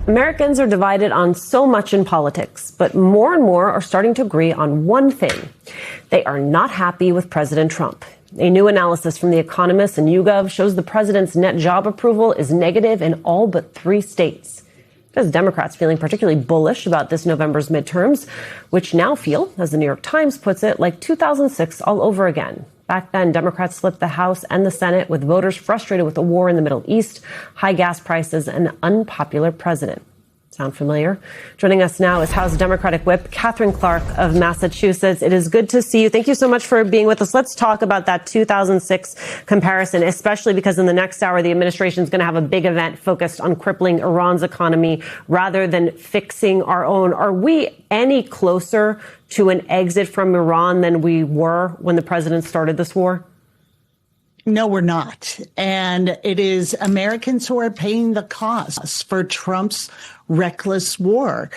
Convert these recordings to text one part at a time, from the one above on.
Americans are divided on so much in politics, but more and more are starting to agree on one thing. They are not happy with President Trump. A new analysis from The Economist and YouGov shows the president's net job approval is negative in all but 3 states. There's Democrats feeling particularly bullish about this November's midterms, which now feel, as the New York Times puts it, like 2006 all over again. Back then, Democrats slipped the House and the Senate with voters frustrated with the war in the Middle East, high gas prices, and an unpopular president. Sound familiar? Joining us now is House Democratic Whip Katherine Clark of Massachusetts. It is good to see you. Thank you so much for being with us. Let's talk about that 2006 comparison, especially because in the next hour, the administration is going to have a big event focused on crippling Iran's economy rather than fixing our own. Are we any closer to an exit from Iran than we were when the president started this war? No, we're not. And it is Americans who are paying the cost for Trump's reckless war.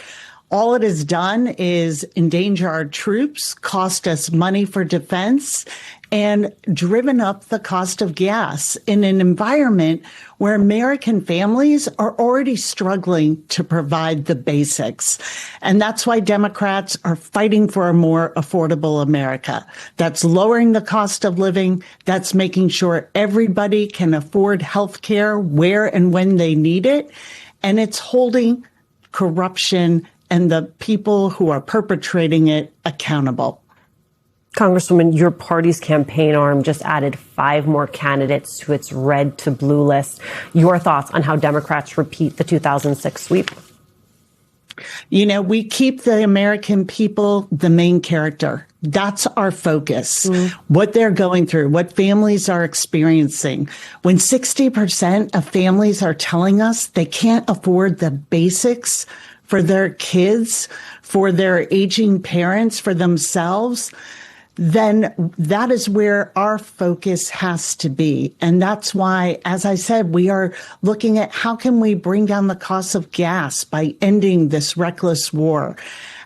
All it has done is endanger our troops, cost us money for defense, and driven up the cost of gas in an environment where American families are already struggling to provide the basics. And that's why Democrats are fighting for a more affordable America. That's lowering the cost of living. That's making sure everybody can afford health care where and when they need it. And it's holding corruption and the people who are perpetrating it accountable. Congresswoman, your party's campaign arm just added 5 more candidates to its red to blue list. Your thoughts on how Democrats repeat the 2006 sweep? You know, we keep the American people the main character. That's our focus. What they're going through, what families are experiencing. When 60% of families are telling us they can't afford the basics for their kids, for their aging parents, for themselves, then that is where our focus has to be. And that's why, as I said, we are looking at how can we bring down the cost of gas by ending this reckless war?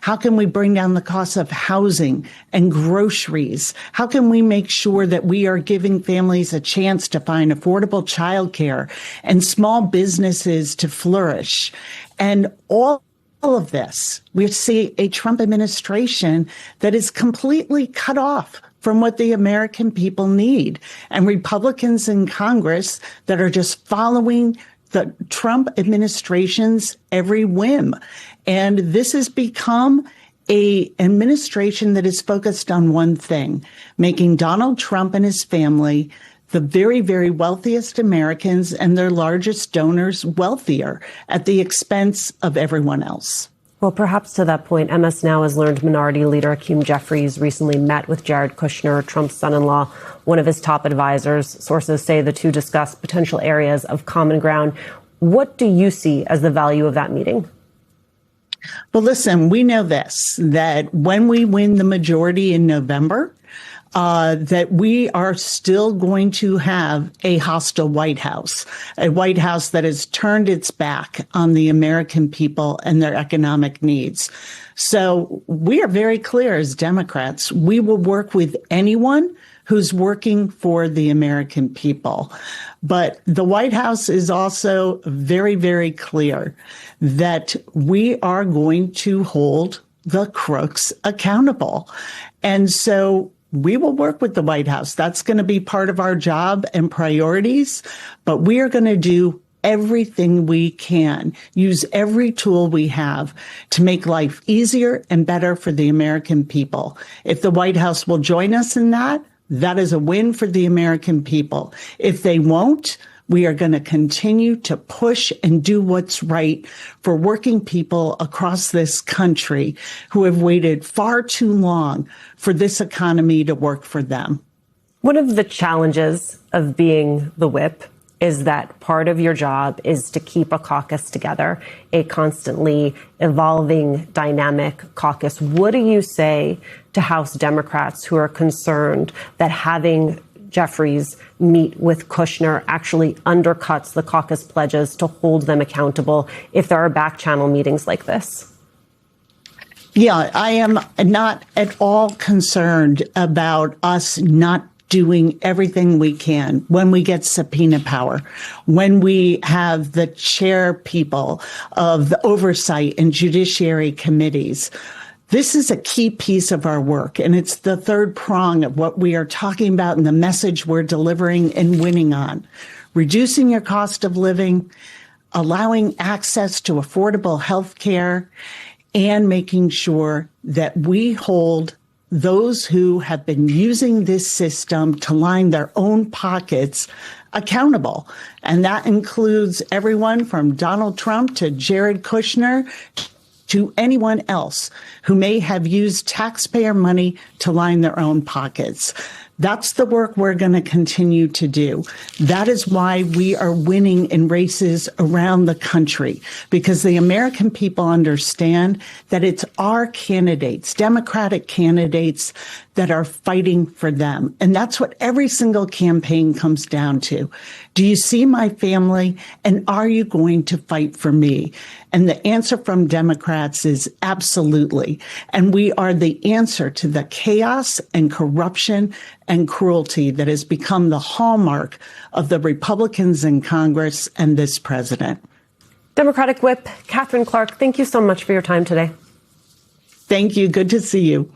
How can we bring down the cost of housing and groceries? How can we make sure that we are giving families a chance to find affordable childcare and small businesses to flourish? And all of this, we see a Trump administration that is completely cut off from what the American people need, and Republicans in Congress that are just following the Trump administration's every whim. And this has become an administration that is focused on one thing, making Donald Trump and his family the very, very wealthiest Americans and their largest donors wealthier at the expense of everyone else. Well, perhaps to that point, MS Now has learned Minority Leader Hakeem Jeffries recently met with Jared Kushner, Trump's son-in-law, one of his top advisors. Sources say the two discussed potential areas of common ground. What do you see as the value of that meeting? Well, listen, we know this, that when we win the majority in November, that we are still going to have a hostile White House, a White House that has turned its back on the American people and their economic needs. So we are very clear as Democrats, we will work with anyone who's working for the American people. But the White House is also very, very clear that we are going to hold the crooks accountable. And so we will work with the White House. That's going to be part of our job and priorities, but we are going to do everything we can, use every tool we have to make life easier and better for the American people. If the White House will join us in that, that is a win for the American people. If they won't, we are going to continue to push and do what's right for working people across this country who have waited far too long for this economy to work for them. One of the challenges of being the whip is that part of your job is to keep a caucus together, a constantly evolving, dynamic caucus. What do you say to House Democrats who are concerned that having Jeffries meet with Kushner actually undercuts the caucus pledges to hold them accountable if there are back channel meetings like this? Yeah, I am not at all concerned about us not doing everything we can when we get subpoena power, when we have the chair people of the oversight and judiciary committees. This is a key piece of our work, and it's the third prong of what we are talking about and the message we're delivering and winning on. Reducing your cost of living, allowing access to affordable health care, and making sure that we hold those who have been using this system to line their own pockets accountable. And that includes everyone from Donald Trump to Jared Kushner to anyone else who may have used taxpayer money to line their own pockets. That's the work we're going to continue to do. That is why we are winning in races around the country, because the American people understand that it's our candidates, Democratic candidates, that are fighting for them. And that's what every single campaign comes down to. Do you see my family? And are you going to fight for me? And the answer from Democrats is absolutely. And we are the answer to the chaos and corruption and cruelty that has become the hallmark of the Republicans in Congress and this president. Democratic Whip Katherine Clark, thank you so much for your time today. Thank you. Good to see you.